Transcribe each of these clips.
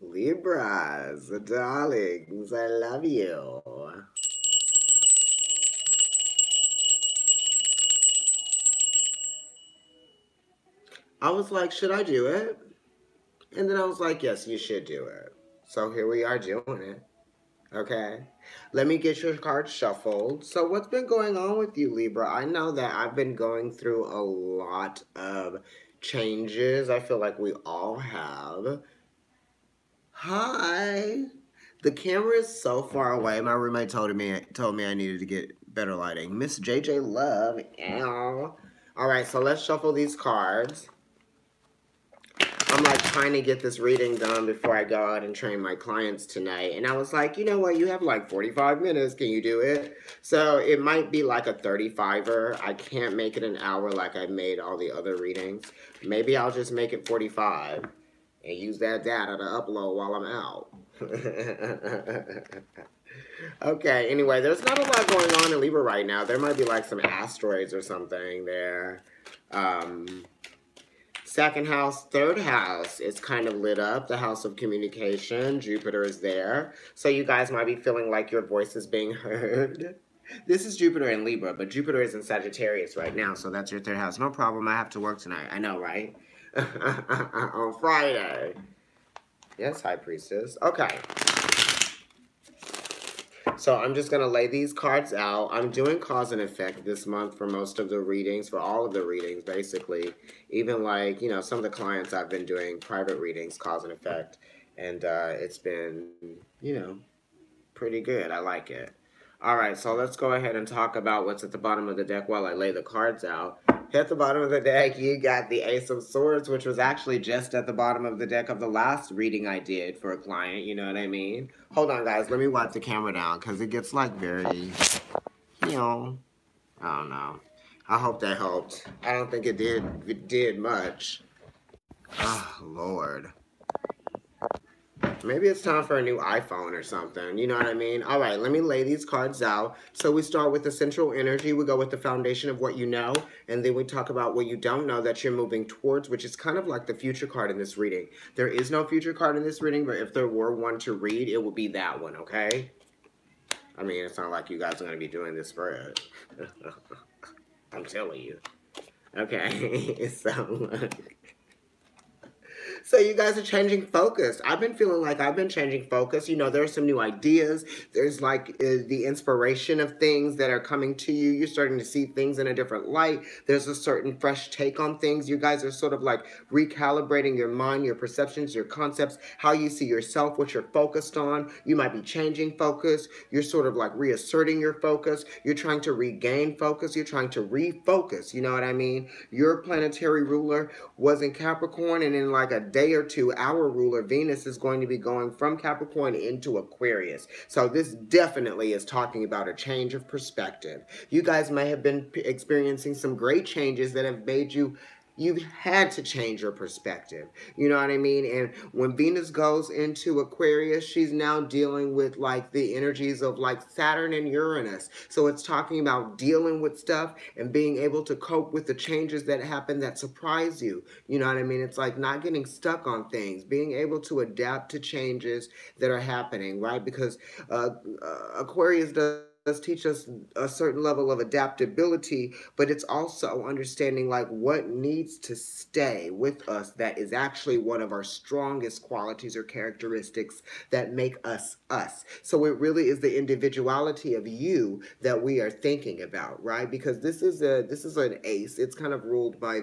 Libras, darlings, I love you. I was like, should I do it? And then I was like, yes, you should do it. So here we are doing it. Okay. Let me get your cards shuffled. So what's been going on with you, Libra? I know that I've been going through a lot of changes. I feel like we all have. Hi. The camera is so far away. My roommate told me I needed to get better lighting. Miss JJ Love. Ow. All right, so let's shuffle these cards. I'm like trying to get this reading done before I go out and train my clients tonight. And I was like, you know what? You have like 45 minutes. Can you do it? So it might be like a 35er. I can't make it an hour like I made all the other readings. Maybe I'll just make it 45 and use that data to upload while I'm out. Okay, anyway, there's not a lot going on in Libra right now. There might be like some asteroids or something there. Second house, third house is kind of lit up. The house of communication. Jupiter is there. So you guys might be feeling like your voice is being heard. This is Jupiter in Libra, but Jupiter is in Sagittarius right now, so that's your third house. No problem. I have to work tonight. I know, right? On Friday. Yes, High Priestess. Okay. So I'm just going to lay these cards out. I'm doing cause and effect this month for most of the readings, for all of the readings, basically. Even like, you know, some of the clients I've been doing private readings, cause and effect. And it's been, you know, pretty good. I like it. All right, so let's go ahead and talk about what's at the bottom of the deck while I lay the cards out. At the bottom of the deck, you got the Ace of Swords, which was actually just at the bottom of the deck of the last reading I did for a client, you know what I mean? Hold on, guys, let me wipe the camera down, because it gets, like, very, you know, I don't know. I hope that helped. I don't think it did much. Oh, Lord. Maybe it's time for a new iPhone or something. You know what I mean? All right, let me lay these cards out. So we start with the central energy. We go with the foundation of what you know. And then we talk about what you don't know that you're moving towards, which is kind of like the future card in this reading. There is no future card in this reading, but if there were one to read, it would be that one, okay? I mean, it's not like you guys are going to be doing this spread. I'm telling you. Okay, so... So you guys are changing focus. I've been feeling like I've been changing focus. You know, there's some new ideas. There's like the inspiration of things that are coming to you. You're starting to see things in a different light. There's a certain fresh take on things. You guys are sort of like recalibrating your mind, your perceptions, your concepts, how you see yourself, what you're focused on. You might be changing focus. You're sort of like reasserting your focus. You're trying to regain focus. You're trying to refocus. You know what I mean? Your planetary ruler was in Capricorn, and in like a day or two, our ruler, Venus, is going to be going from Capricorn into Aquarius. So this definitely is talking about a change of perspective. You guys may have been experiencing some great changes that have made you've had to change your perspective. You know what I mean? And when Venus goes into Aquarius, she's now dealing with like the energies of like Saturn and Uranus. So it's talking about dealing with stuff and being able to cope with the changes that happen that surprise you. You know what I mean? It's like not getting stuck on things, being able to adapt to changes that are happening, right? Because Aquarius does teach us a certain level of adaptability, but it's also understanding like what needs to stay with us that is actually one of our strongest qualities or characteristics that make us us. So it really is the individuality of you that we are thinking about, right? Because this is an ace. It's kind of ruled by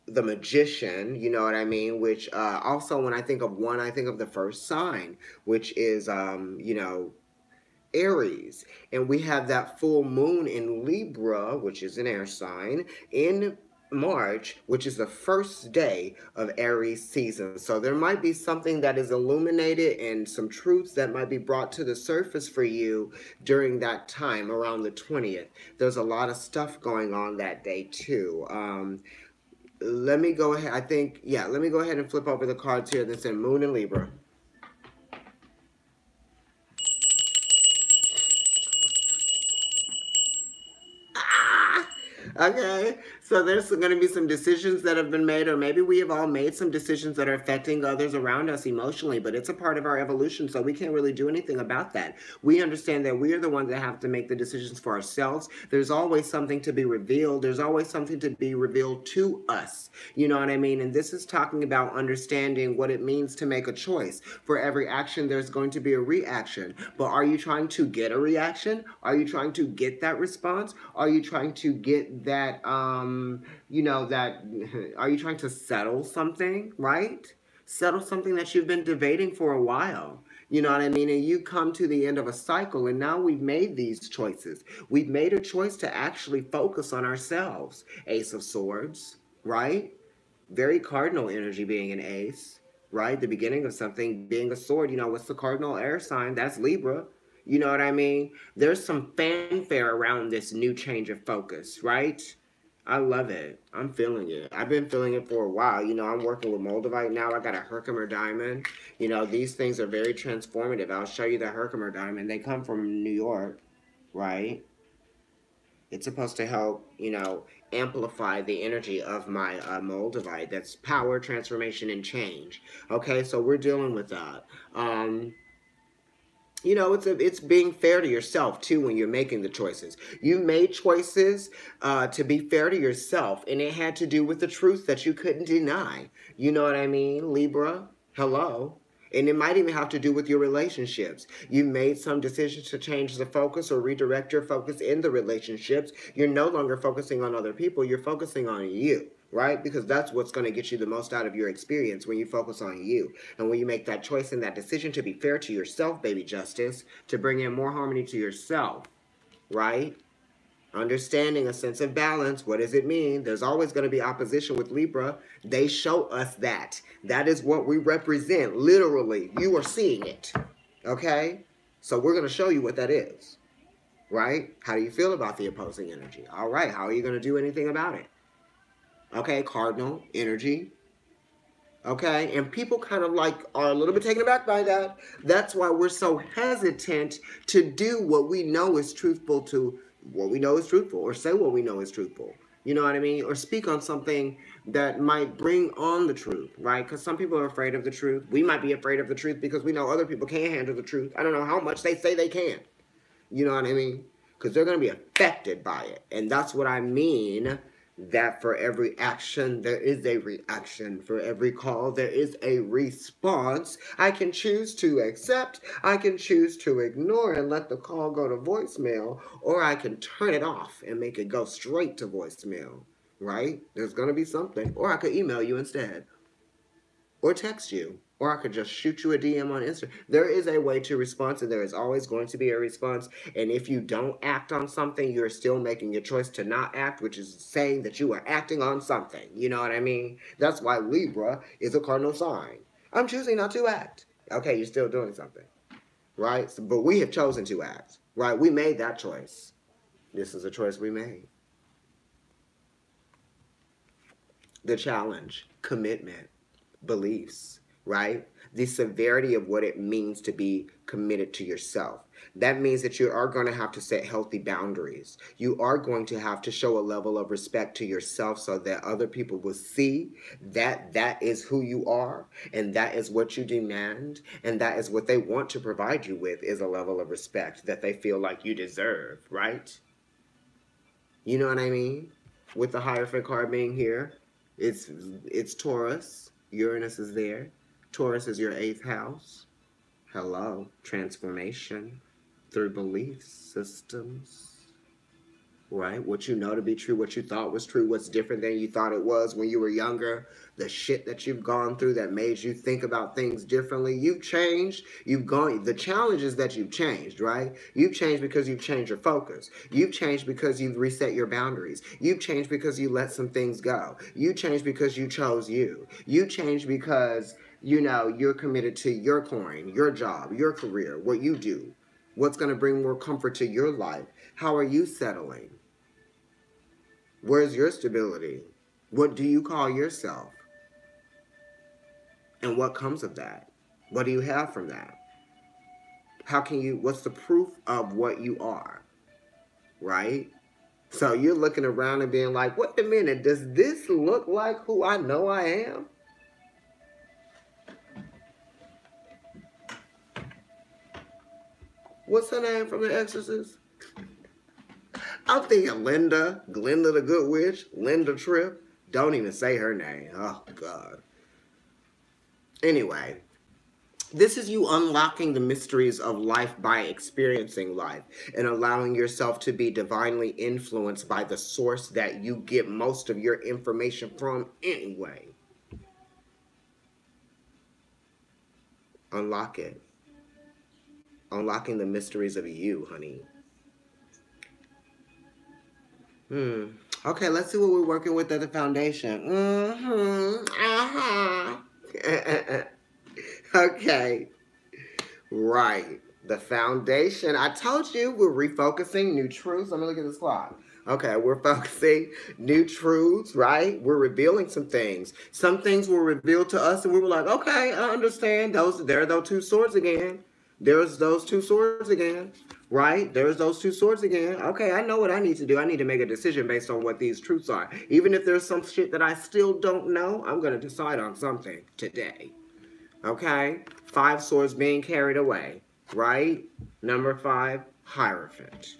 the magician, you know what I mean? Which also, when I think of one, I think of the first sign, which is, you know, Aries. And we have that full moon in Libra, which is an air sign, in March, which is the first day of Aries season. So there might be something that is illuminated and some truths that might be brought to the surface for you during that time around the 20th. There's a lot of stuff going on that day too. Let me go ahead. Let me go ahead and flip over the cards here that say Moon and Libra. Ah! Okay, so there's going to be some decisions that have been made, or maybe we have all made some decisions that are affecting others around us emotionally, but it's a part of our evolution, so we can't really do anything about that. We understand that we are the ones that have to make the decisions for ourselves. There's always something to be revealed, there's always something to be revealed to us. You know what I mean? And this is talking about understanding what it means to make a choice. For every action, there's going to be a reaction. But are you trying to get a reaction? Are you trying to get that response? Are you trying to get that, are you trying to settle something, right? Settle something that you've been debating for a while. You know what I mean? And you come to the end of a cycle, and now we've made these choices. We've made a choice to actually focus on ourselves. Ace of Swords, right? Very cardinal energy being an ace, right? The beginning of something being a sword. You know, what's the cardinal air sign? That's Libra. You know what I mean? There's some fanfare around this new change of focus, right? I love it. I'm feeling it. I've been feeling it for a while. You know, I'm working with Moldavite now. I got a Herkimer diamond. You know, these things are very transformative. I'll show you the Herkimer diamond. They come from New York, right? It's supposed to help, amplify the energy of my Moldavite. That's power, transformation, and change. Okay, so we're dealing with that. It's being fair to yourself too when you're making the choices. You made choices to be fair to yourself, and it had to do with the truth that you couldn't deny. You know what I mean, Libra? Hello. And it might even have to do with your relationships. You made some decisions to change the focus or redirect your focus in the relationships. You're no longer focusing on other people. You're focusing on you, right? Because that's what's going to get you the most out of your experience, when you focus on you. And when you make that choice and that decision to be fair to yourself, baby Justice, to bring in more harmony to yourself, right? Understanding a sense of balance. What does it mean? There's always going to be opposition with Libra. They show us that. That is what we represent. Literally, you are seeing it. Okay? So we're going to show you what that is. Right? How do you feel about the opposing energy? All right. How are you going to do anything about it? Okay, cardinal energy. Okay, and people kind of are a little bit taken aback by that. That's why we're so hesitant to do what we know is truthful, or say what we know is truthful. You know what I mean? Or speak on something that might bring on the truth, right? Because some people are afraid of the truth. We might be afraid of the truth because we know other people can't handle the truth. I don't know how much they say they can. You know what I mean? Because they're going to be affected by it. And that's what I mean, that for every action, there is a reaction. For every call, there is a response. I can choose to accept. I can choose to ignore and let the call go to voicemail. Or I can turn it off and make it go straight to voicemail. Right? There's going to be something. Or I could email you instead. Or text you. Or I could just shoot you a DM on Instagram. There is a way to respond, and there is always going to be a response. And if you don't act on something, you're still making your choice to not act, which is saying that you are acting on something. You know what I mean? That's why Libra is a cardinal sign. I'm choosing not to act. Okay, you're still doing something. Right? But we have chosen to act. Right? We made that choice. This is a choice we made. The challenge, commitment, beliefs, right? The severity of what it means to be committed to yourself. That means that you are going to have to set healthy boundaries. You are going to have to show a level of respect to yourself so that other people will see that that is who you are, and that is what you demand, and that is what they want to provide you with, is a level of respect that they feel like you deserve, right? You know what I mean? With the Hierophant card being here, it's Taurus. Uranus is there. Taurus is your 8th house. Hello. Transformation through belief systems. Right? What you know to be true, what you thought was true, what's different than you thought it was when you were younger, the shit that you've gone through that made you think about things differently. You've changed. The challenge is that you've changed, right? You've changed because you've changed your focus. You've changed because you've reset your boundaries. You've changed because you let some things go. You changed because you chose you. You changed because, you're committed to your coin, your job, your career, what you do. What's going to bring more comfort to your life? How are you settling? Where's your stability? What do you call yourself? And what comes of that? What do you have from that? What's the proof of what you are? Right? So you're looking around and being like, wait a minute, does this look like who I know I am? What's her name from The Exorcist? I'm thinking Linda, Glinda the Good Witch, Linda Tripp. Don't even say her name. Oh, God. Anyway, this is you unlocking the mysteries of life by experiencing life and allowing yourself to be divinely influenced by the source that you get most of your information from anyway. Unlock it. Unlocking the mysteries of you, honey. Okay, let's see what we're working with at the foundation. Okay. Right. The foundation. I told you we're refocusing new truths. Let me look at this clock. Okay, we're focusing new truths, right? We're revealing some things. Some things were revealed to us and we were like, okay, I understand. There are those two swords again. There's those two swords again, right? There's those two swords again. Okay, I know what I need to do. I need to make a decision based on what these truths are. Even if there's some shit that I still don't know, I'm going to decide on something today. Okay? 5 swords being carried away, right? Number 5, Hierophant.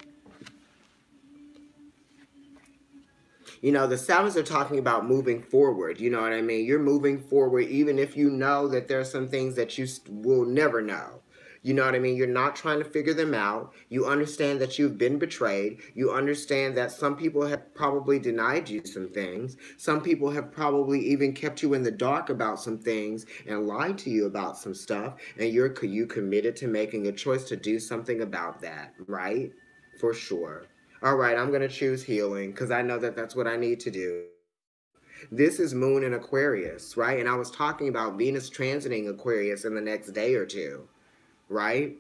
You know, the Sevens are talking about moving forward. You know what I mean? You're moving forward even if you know that there's some things that you will never know. You know what I mean? You're not trying to figure them out. You understand that you've been betrayed. You understand that some people have probably denied you some things. Some people have probably even kept you in the dark about some things and lied to you about some stuff. And you committed to making a choice to do something about that, right? For sure. All right, I'm going to choose healing because I know that that's what I need to do. This is Moon in Aquarius, right? And I was talking about Venus transiting Aquarius in the next day or two. Right?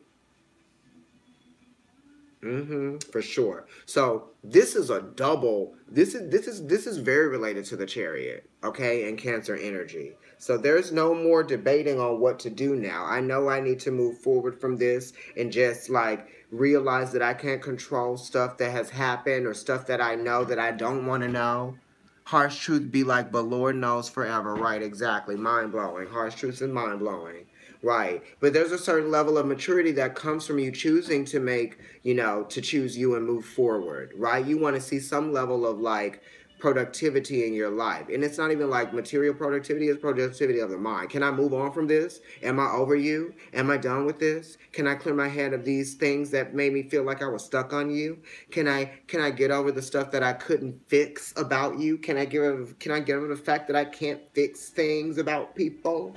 For sure. So this is a double. This is very related to the Chariot, okay, and Cancer energy. So there's no more debating on what to do now. I know I need to move forward from this and just like realize that I can't control stuff that has happened or stuff that I know that I don't want to know. Harsh truth be like, but Lord knows forever. Right? Exactly. Mind blowing. Harsh truths and mind blowing. Right. But there's a certain level of maturity that comes from you choosing to make, you know, to choose you and move forward, right? You want to see some level of like productivity in your life. And it's not even like material productivity, it's productivity of the mind. Can I move on from this? Am I over you? Am I done with this? Can I clear my head of these things that made me feel like I was stuck on you? Can I get over the stuff that I couldn't fix about you? Can I get over the fact that I can't fix things about people?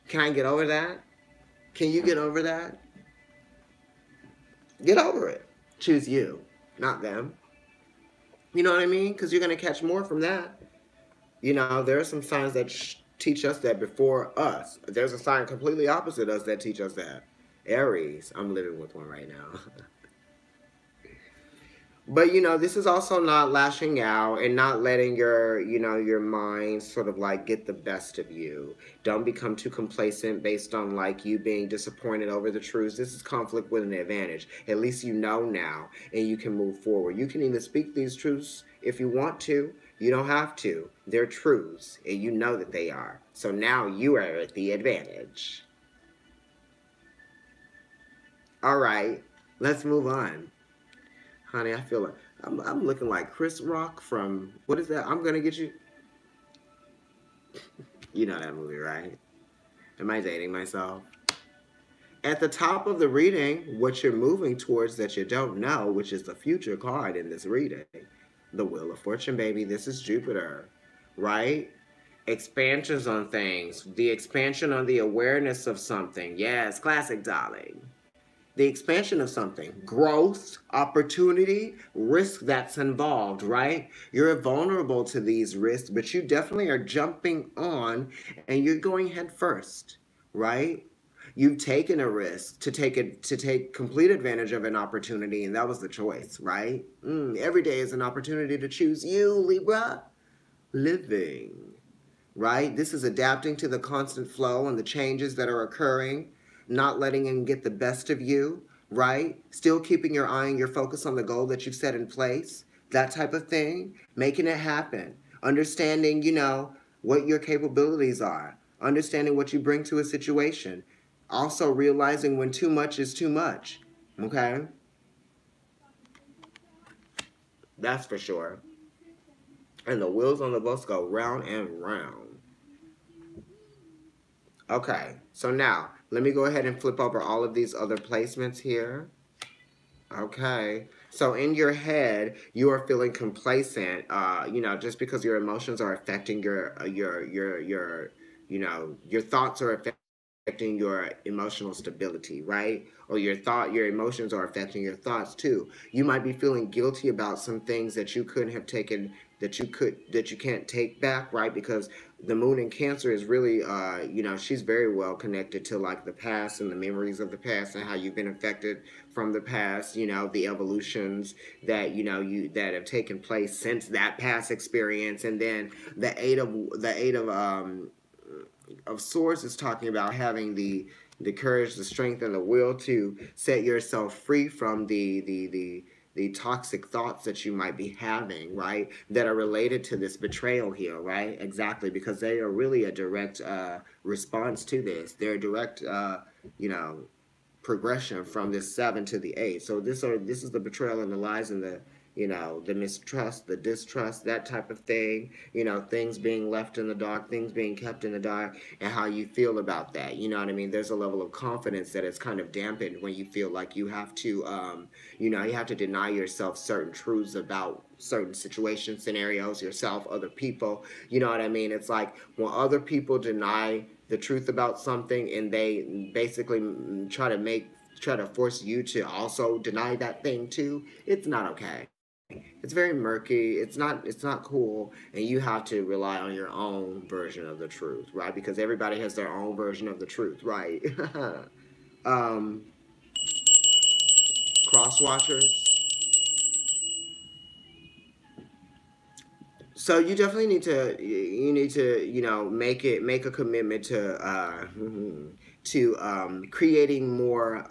Can I get over that? Can you get over that? Get over it. Choose you, not them. You know what I mean? Because you're going to catch more from that. You know, there are some signs that teach us that before us. There's a sign completely opposite us that teach us that. Aries. I'm living with one right now. But, you know, this is also not lashing out and not letting your, you know, your mind sort of like get the best of you. Don't become too complacent based on like you being disappointed over the truths. This is conflict with an advantage. At least you know now and you can move forward. You can even speak these truths if you want to. You don't have to. They're truths and you know that they are. So now you are at the advantage. All right, let's move on. Honey, I feel like I'm looking like Chris Rock from, what is that? I'm Gonna Get You. You know that movie, right? Am I dating myself? At the top of the reading, what you're moving towards that you don't know, which is the future card in this reading, the Wheel of Fortune, baby. This is Jupiter, right? Expansions on things. The expansion on the awareness of something. Yes, classic, darling. The expansion of something, growth, opportunity, risk that's involved, right? You're vulnerable to these risks, but you definitely are jumping on and you're going head first, right? You've taken a risk to take complete advantage of an opportunity, and that was the choice, right? Every day is an opportunity to choose you, Libra. Living, right? This is adapting to the constant flow and the changes that are occurring, not letting him get the best of you, right? Still keeping your eye and your focus on the goal that you've set in place, that type of thing, making it happen, understanding, you know, what your capabilities are, understanding what you bring to a situation, also realizing when too much is too much. Okay? That's for sure. And the wheels on the bus go round and round. Okay, so now let me go ahead and flip over all of these other placements here. Okay. So in your head, you are feeling complacent, you know, just because your emotions are affecting you know, your thoughts are affecting your emotional stability, right? Or your emotions are affecting your thoughts too. You might be feeling guilty about some things that you couldn't have taken, that you can't take back, right? Because the moon in Cancer is really, you know, she's very well connected to like the past and the memories of the past and how you've been affected from the past, you know, the evolutions that, you know, that have taken place since that past experience. And then the eight of swords is talking about having the courage, the strength, and the will to set yourself free from the toxic thoughts that you might be having, right? That are related to this betrayal here, right? Exactly, because they are really a direct response to this. They're a direct, you know, progression from this 7 to the 8. So this is the betrayal and the lies and the, you know, the mistrust, the distrust, that type of thing, you know, things being left in the dark, things being kept in the dark, and how you feel about that. You know what I mean? There's a level of confidence that is kind of dampened when you feel like you have to, you know, you have to deny yourself certain truths about certain situations, scenarios, yourself, other people. You know what I mean? It's like when other people deny the truth about something and they basically try to force you to also deny that thing too. It's not okay. It's very murky. It's not cool, and you have to rely on your own version of the truth, right? Because everybody has their own version of the truth, right? um Cross watchers. So you definitely need to, you know, make a commitment to to creating more,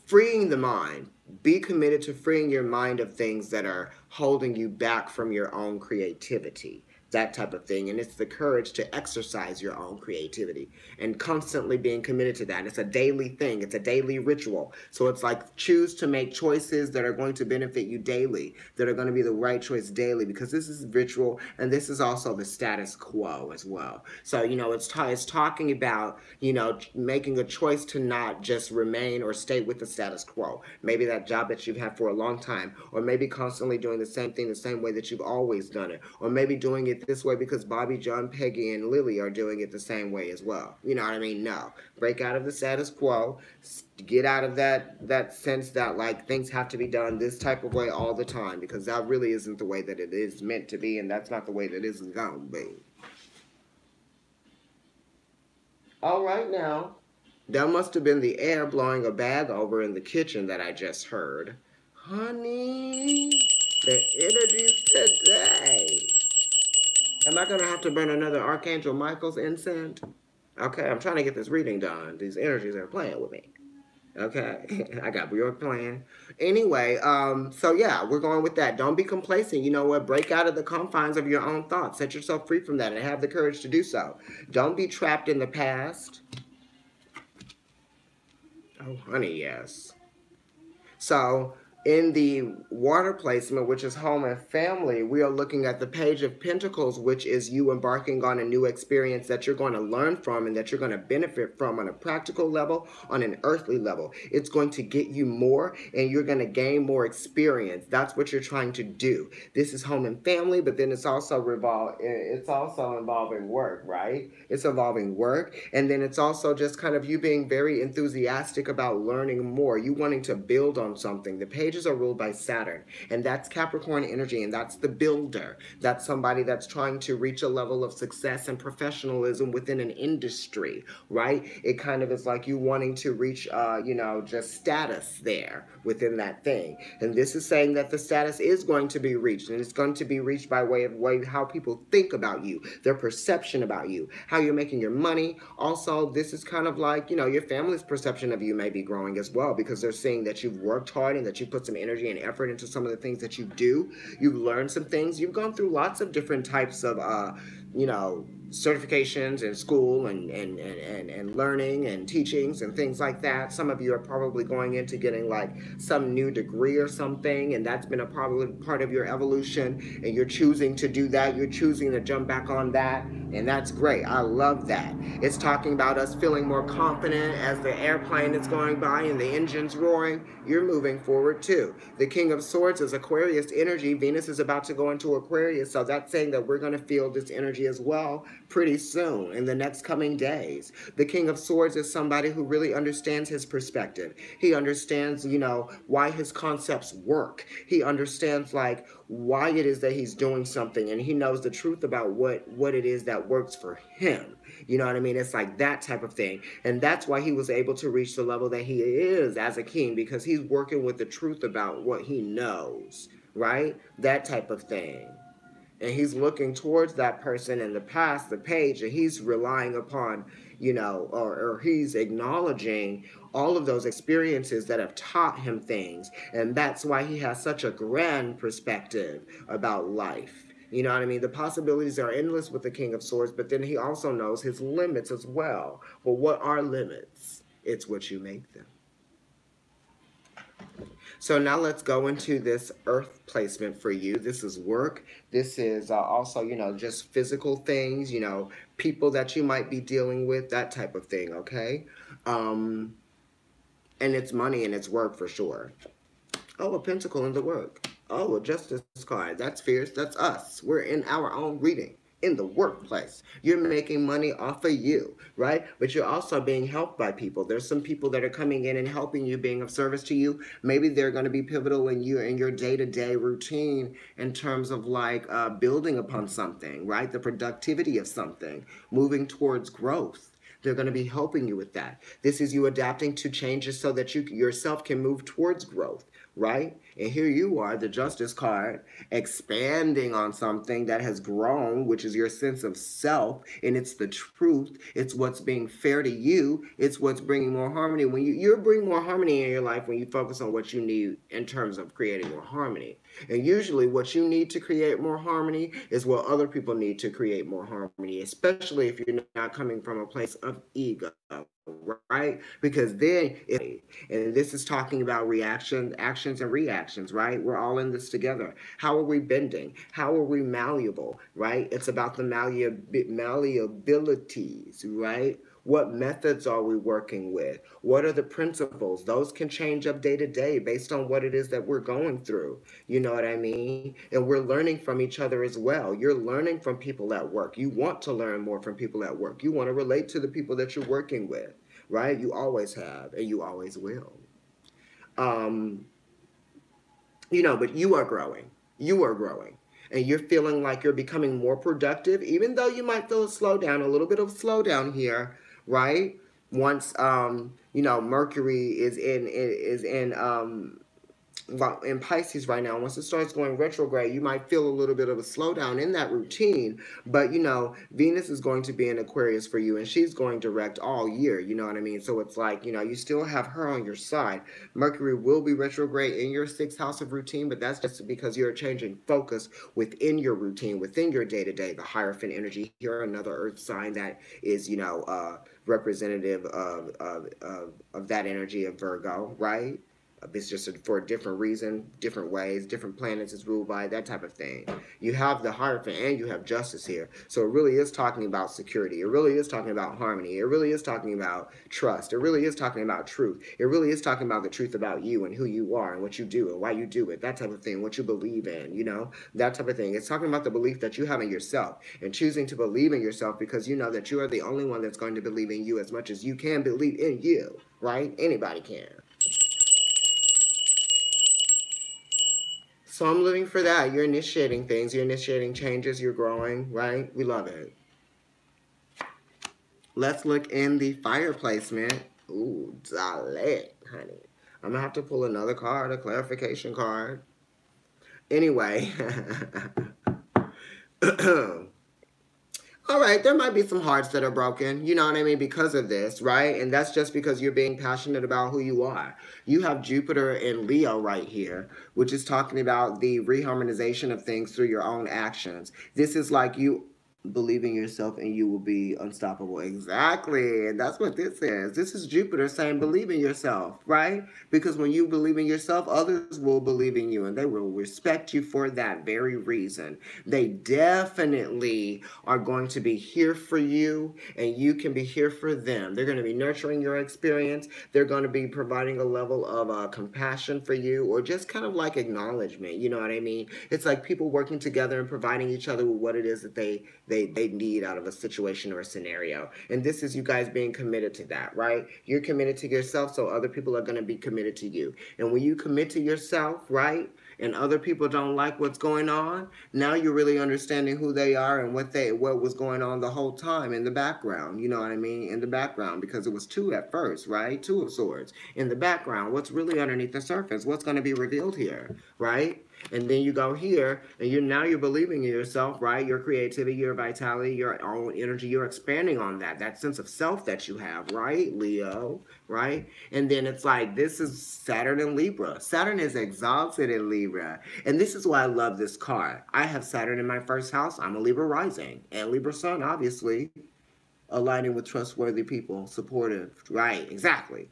freeing the mind. Be committed to freeing your mind of things that are holding you back from your own creativity, that type of thing. And it's the courage to exercise your own creativity and constantly being committed to that. It's a daily thing, it's a daily ritual. So it's like choose to make choices that are going to benefit you daily, that are going to be the right choice daily, because this is ritual and this is also the status quo as well. So, you know, it's talking about, you know, making a choice to not just remain or stay with the status quo. Maybe that job that you've had for a long time, or maybe constantly doing the same thing the same way that you've always done it, or maybe doing it this way because Bobby, John, Peggy, and Lily are doing it the same way as well. You know what I mean? No. Break out of the status quo. Get out of that sense that like things have to be done this type of way all the time, because that really isn't the way that it is meant to be, and that's not the way that it's gonna be. All right now. That must have been the air blowing a bag over in the kitchen that I just heard. Honey, the energies today. Am I going to have to burn another Archangel Michael's incense? Okay, I'm trying to get this reading done. These energies are playing with me. Okay, I got Bjork playing. Anyway, so yeah, we're going with that. Don't be complacent. You know what? Break out of the confines of your own thoughts. Set yourself free from that and have the courage to do so. Don't be trapped in the past. Oh, honey, yes. So in the water placement, which is home and family, we are looking at the Page of Pentacles, which is you embarking on a new experience that you're going to learn from and that you're going to benefit from on a practical level, on an earthly level. It's going to get you more and you're going to gain more experience. That's what you're trying to do. This is home and family, but then it's also involving work, right? It's involving work, and then it's also just kind of you being very enthusiastic about learning more, you wanting to build on something. The Page pages are ruled by Saturn, and that's Capricorn energy, and that's the builder. That's somebody that's trying to reach a level of success and professionalism within an industry, right? It kind of is like you wanting to reach, just status there within that thing. And this is saying that the status is going to be reached, and it's going to be reached by way of how people think about you, their perception about you, how you're making your money. Also, this is kind of like, your family's perception of you may be growing as well, because they're seeing that you've worked hard and that you put some energy and effort into some of the things that you do. You've learned some things. You've gone through lots of different types of, certifications in school and learning and teachings and things like that. Some of you are probably going into getting like some new degree or something, and that's been a probably part of your evolution, and you're choosing to do that. You're choosing to jump back on that, and that's great. I love that. It's talking about us feeling more confident as the airplane is going by and the engine's roaring. You're moving forward too. The King of Swords is Aquarius energy. Venus is about to go into Aquarius, so that's saying that we're going to feel this energy as well pretty soon in the next coming days. The King of Swords is somebody who really understands his perspective. He understands, why his concepts work. He understands like why it is that he's doing something, and he knows the truth about what it is that works for him. You know what I mean? It's like that type of thing. And that's why he was able to reach the level that he is as a king, because he's working with the truth about what he knows, right? That type of thing. And he's looking towards that person in the past, the page, and he's relying upon, or he's acknowledging all of those experiences that have taught him things. And that's why he has such a grand perspective about life. You know what I mean? The possibilities are endless with the King of Swords, but then he also knows his limits as well. Well, what are limits? It's what you make them. So now let's go into this earth placement for you. This is work. This is also, just physical things, people that you might be dealing with, that type of thing, okay? And it's money and it's work for sure. Oh, a pentacle in the work. Oh, a justice card. That's fierce. That's us. We're in our own reading. In the workplace. You're making money off of you, right? But you're also being helped by people. There's some people that are coming in and helping you, being of service to you. Maybe they're going to be pivotal in your day-to-day routine in terms of like building upon something, right? The productivity of something, moving towards growth. They're going to be helping you with that. This is you adapting to changes so that you yourself can move towards growth, right? And here you are, the Justice card, expanding on something that has grown, which is your sense of self, and it's the truth. It's what's being fair to you. It's what's bringing more harmony. When you bring more harmony in your life when you focus on what you need in terms of creating more harmony. And usually what you need to create more harmony is what other people need to create more harmony, especially if you're not coming from a place of ego, right? Because then, and this is talking about reactions, actions, and reactions, right? We're all in this together. How are we bending? How are we malleable, right? It's about the malleabilities, right? What methods are we working with? What are the principles? Those can change up day to day based on what it is that we're going through. You know what I mean? And we're learning from each other as well. You're learning from people at work. You want to learn more from people at work. You want to relate to the people that you're working with, right? You always have, and you always will. But you are growing. You are growing. And you're feeling like you're becoming more productive, even though you might feel a slowdown, a little bit of slowdown here, right? Once Mercury is in Pisces right now. Once it starts going retrograde, you might feel a little bit of a slowdown in that routine. But, Venus is going to be in Aquarius for you, and she's going direct all year. You know what I mean? So it's like, you still have her on your side. Mercury will be retrograde in your 6th house of routine, but that's just because you're changing focus within your routine, within your day-to-day. The Hierophant energy here, another earth sign that is, representative of that energy of Virgo, right? It's just for a different reason, different ways, different planets is ruled by, that type of thing. You have the Hierophant and you have Justice here. So it really is talking about security. It really is talking about harmony. It really is talking about trust. It really is talking about truth. It really is talking about the truth about you and who you are and what you do and why you do it, that type of thing, what you believe in, that type of thing. It's talking about the belief that you have in yourself and choosing to believe in yourself because you know that you are the only one that's going to believe in you as much as you can believe in you, right? Anybody can. So I'm living for that. You're initiating things. You're initiating changes. You're growing, right? We love it. Let's look in the fire placement. Ooh, darling, honey. I'm going to have to pull another card, a clarification card. Anyway. All right, there might be some hearts that are broken, you know what I mean, because of this, right? And that's just because you're being passionate about who you are. You have Jupiter in Leo right here, which is talking about the reharmonization of things through your own actions. This is like you believe in yourself and you will be unstoppable. Exactly. And that's what this is. This is Jupiter saying believe in yourself, right? Because when you believe in yourself, others will believe in you and they will respect you for that very reason. They definitely are going to be here for you and you can be here for them. They're going to be nurturing your experience. They're going to be providing a level of compassion for you, or just kind of like acknowledgement. You know what I mean? It's like people working together and providing each other with what it is that they need out of a situation or a scenario. And this is you guys being committed to that, right? You're committed to yourself, so other people are going to be committed to you. And when you commit to yourself, right, and other people don't like what's going on, now you're really understanding who they are and what was going on the whole time in the background. You know what I mean? In the background, because it was two at first, right? Two of swords. In the background, what's really underneath the surface? What's going to be revealed here, right? And then you go here, and you're believing in yourself, right? Your creativity, your vitality, your own energy. You're expanding on that sense of self that you have, right, Leo, right? And then it's like, this is Saturn in Libra. Saturn is exalted in Libra. And this is why I love this card. I have Saturn in my first house. I'm a Libra rising. And Libra sun, obviously, aligning with trustworthy people, supportive, right? Exactly.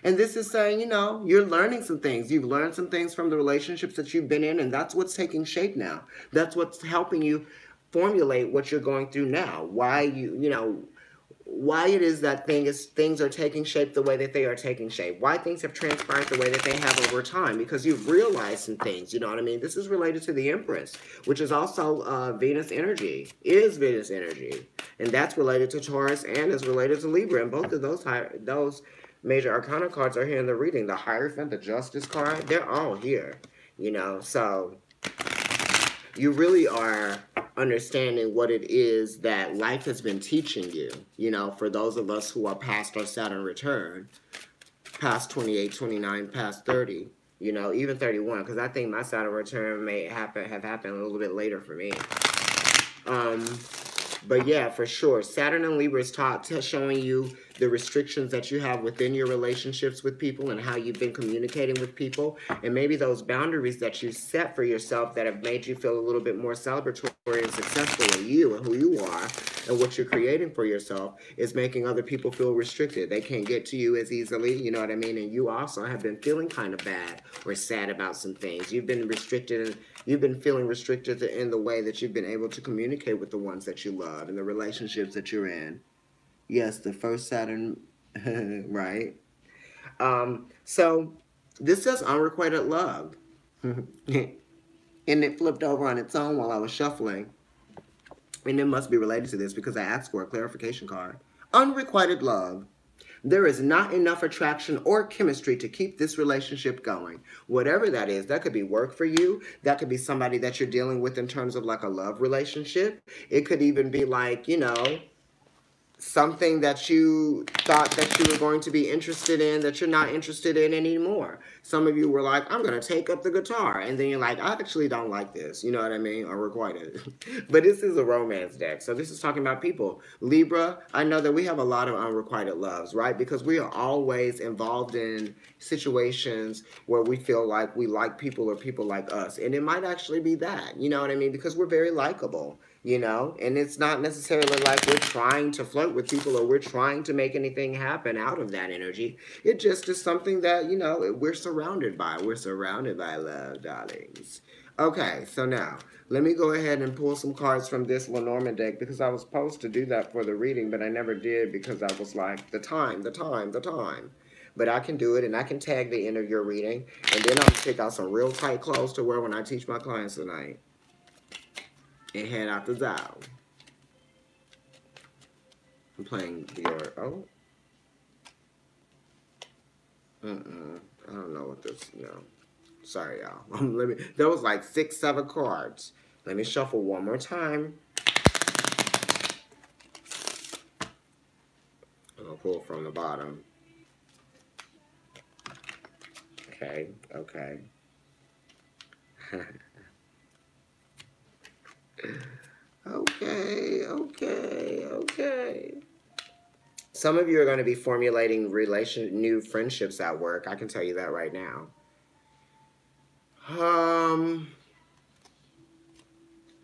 And this is saying, you're learning some things. You've learned some things from the relationships that you've been in, and that's what's taking shape now. That's what's helping you formulate what you're going through now. Why why it is that things are taking shape the way that they are taking shape. Why things have transpired the way that they have over time. Because you've realized some things, you know what I mean? This is related to the Empress, which is also Venus energy, And that's related to Taurus and is related to Libra. And both of those major arcana cards are here in the reading. The Hierophant, the Justice card, they're all here, So you really are understanding what it is that life has been teaching you, for those of us who are past our Saturn return, past 28, 29, past 30, even 31, because I think my Saturn return may have happened a little bit later for me. But yeah, for sure, Saturn and Libra is showing you the restrictions that you have within your relationships with people and how you've been communicating with people, and maybe those boundaries that you set for yourself that have made you feel a little bit more celebratory and successful in you and who you are and what you're creating for yourself is making other people feel restricted. They can't get to you as easily, you know what I mean? And you also have been feeling kind of bad or sad about some things. You've been restricted, and you've been feeling restricted in the way that you've been able to communicate with the ones that you love and the relationships that you're in. Yes, the first Saturn, right? So this says unrequited love. And it flipped over on its own while I was shuffling. And it must be related to this because I asked for a clarification card. Unrequited love. There is not enough attraction or chemistry to keep this relationship going. Whatever that is, that could be work for you. That could be somebody that you're dealing with in terms of like a love relationship. It could even be like, something that you thought that you were going to be interested in that you're not interested in anymore. Some of you were like, I'm going to take up the guitar. And then you're like, I actually don't like this. You know what I mean? Unrequited. But this is a romance deck. So this is talking about people. Libra, I know that we have a lot of unrequited loves, right? Because we are always involved in situations where we feel like we like people or people like us. And it might actually be that. You know what I mean? Because we're very likable. And it's not necessarily like we're trying to flirt with people or we're trying to make anything happen out of that energy. It just is something that, we're surrounded by. We're surrounded by love, darlings. Okay, so now, let me go ahead and pull some cards from this Lenormand deck because I was supposed to do that for the reading, but I never did because I was like, the time. But I can do it, and I can tag the end of your reading, and then I'll pick out some real tight clothes to wear when I teach my clients tonight. And head out the dial. I'm playing your... Oh. I don't know what this... Sorry, y'all. There was like 6, 7 cards. Let me shuffle one more time. I'm gonna pull from the bottom. Okay, okay. Okay, okay, okay. Some of you are going to be formulating new friendships at work. I can tell you that right now.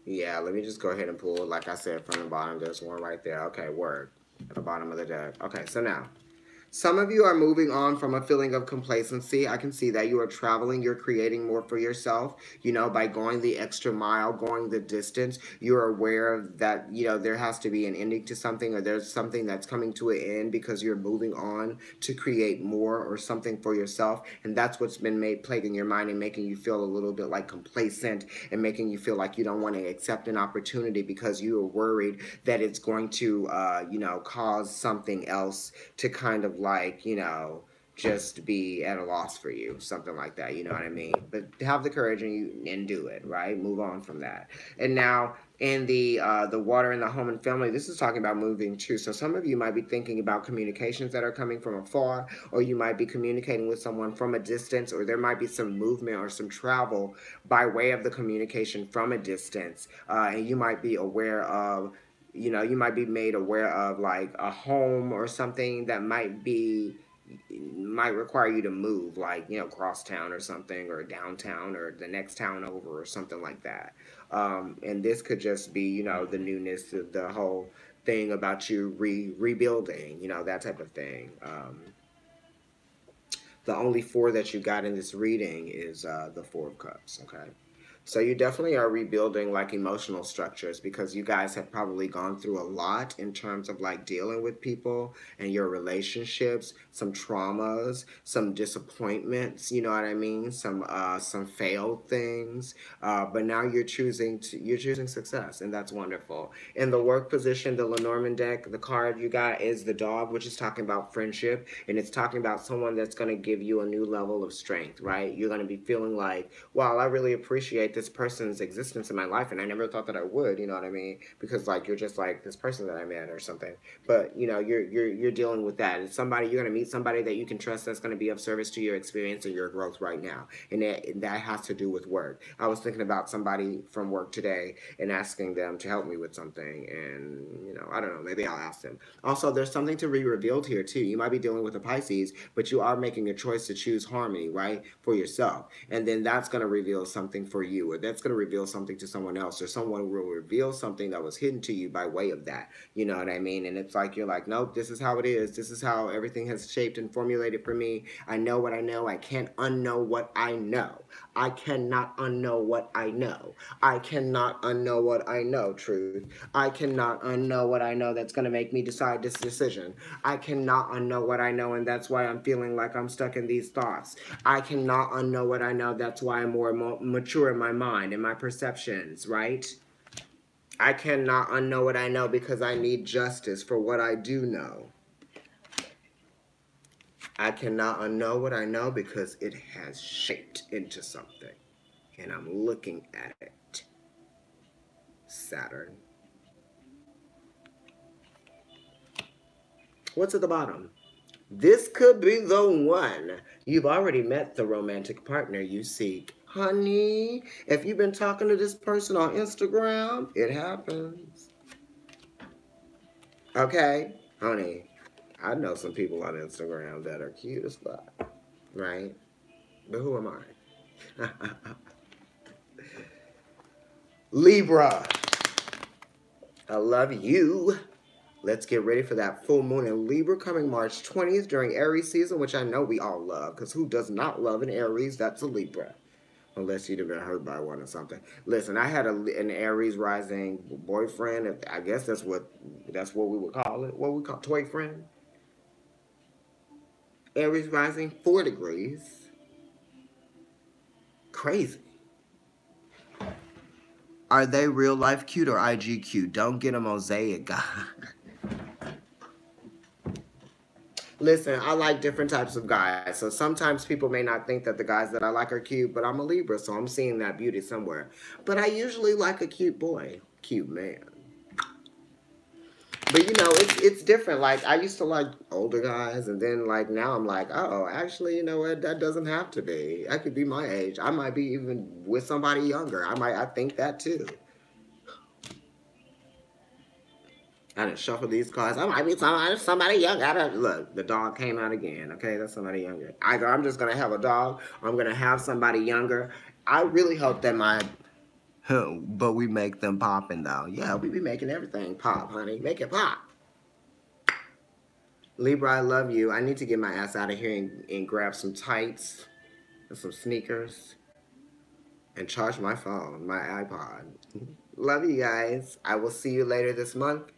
Yeah, let me just go ahead and pull, like I said, from the bottom. There's one right there. Okay, word. At the bottom of the deck. Okay, so now. Some of you are moving on from a feeling of complacency. I can see that you are traveling. You're creating more for yourself, you know, by going the extra mile, going the distance. You're aware that, you know, there has to be an ending to something, or there's something that's coming to an end because you're moving on to create more or something for yourself. And that's what's been plaguing your mind and making you feel a little bit like complacent and making you feel like you don't want to accept an opportunity because you are worried that it's going to, you know, cause something else to kind of like, you know, just be at a loss for you, something like that, you know what I mean? But have the courage and do it, right? Move on from that. And now in the water in the home and family, this is talking about moving too. So some of you might be thinking about communications that are coming from afar, or you might be communicating with someone from a distance, or there might be some movement or some travel by way of the communication from a distance, and you might be aware of, you know, you might be made aware of like a home or something that might require you to move, like, you know, cross town or something, or downtown or the next town over or something like that. And this could just be, you know, the newness of the whole thing about you rebuilding, you know, that type of thing. The only 4 that you got in this reading is the 4 of Cups, okay? So you definitely are rebuilding like emotional structures because you guys have probably gone through a lot in terms of like dealing with people and your relationships, some traumas, some disappointments, you know what I mean? Some failed things. But now you're choosing success, and that's wonderful. In the work position, the Lenormand deck, the card you got is the dog, which is talking about friendship, and it's talking about someone that's going to give you a new level of strength, right? You're going to be feeling like, wow, I really appreciate this person's existence in my life, and I never thought that I would, you know what I mean? Because like you're just like this person that I met or something. But you know, you're dealing with that. It's somebody, you're going to meet somebody that you can trust that's going to be of service to your experience or your growth right now, and that has to do with work. I was thinking about somebody from work today and asking them to help me with something, and you know, I don't know, maybe I'll ask them. Also, there's something to be revealed here too. You might be dealing with a Pisces, but you are making a choice to choose harmony, right, for yourself, and then that's going to reveal something for you, or that's going to reveal something to someone else, or someone will reveal something that was hidden to you by way of that, you know what I mean? And it's like you're like, nope, this is how it is, this is how everything has shaped and formulated for me. I know what I know. I can't unknow what I know. I cannot unknow what I know. I cannot unknow what I know, truth. I cannot unknow what I know that's going to make me decide this decision. I cannot unknow what I know, and that's why I'm feeling like I'm stuck in these thoughts. I cannot unknow what I know, that's why I'm more mature in my mind and my perceptions, right? I cannot unknow what I know because I need justice for what I do know. I cannot unknow what I know because it has shaped into something, and I'm looking at it. Saturn. What's at the bottom? This could be the one. You've already met the romantic partner you seek. Honey, if you've been talking to this person on Instagram, it happens. Okay? Honey, I know some people on Instagram that are cute as fuck, right? But who am I? Libra, I love you. Let's get ready for that full moon in Libra coming March 20th during Aries season, which I know we all love, because who does not love an Aries? That's a Libra. Unless you'd have been hurt by one or something. Listen, I had an Aries rising boyfriend. I guess that's what we would call it. What we call toy friend. Aries rising 4 degrees. Crazy. Are they real life cute or IG cute? Don't get a mosaic guy. Listen, I like different types of guys. So sometimes people may not think that the guys that I like are cute, but I'm a Libra, so I'm seeing that beauty somewhere. But I usually like a cute boy, cute man. But you know, it's different. Like I used to like older guys, and then like now I'm like, oh, actually, you know what? That doesn't have to be. I could be my age. I might be even with somebody younger. I think that too. I done shuffle these cards. I might be somebody young. I don't look. The dog came out again. Okay, that's somebody younger. Either I'm just gonna have a dog, or I'm gonna have somebody younger. I really hope that my, but we make them popping though. Yeah, we be making everything pop, honey. Make it pop. Libra, I love you. I need to get my ass out of here and grab some tights and some sneakers and charge my phone, my iPod. Love you guys. I will see you later this month.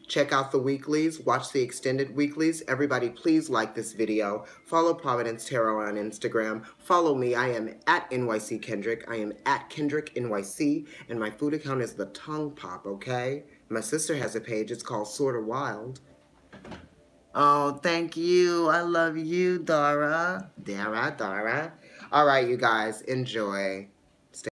Check out the weeklies. Watch the extended weeklies. Everybody, please like this video. Follow Providence Tarot on Instagram. Follow me. I am at NYC Kendrick. I am at Kendrick NYC. And my food account is The Tongue Pop, okay? My sister has a page. It's called Sorta Wild. Oh, thank you. I love you, Dara. Dara. All right, you guys. Enjoy.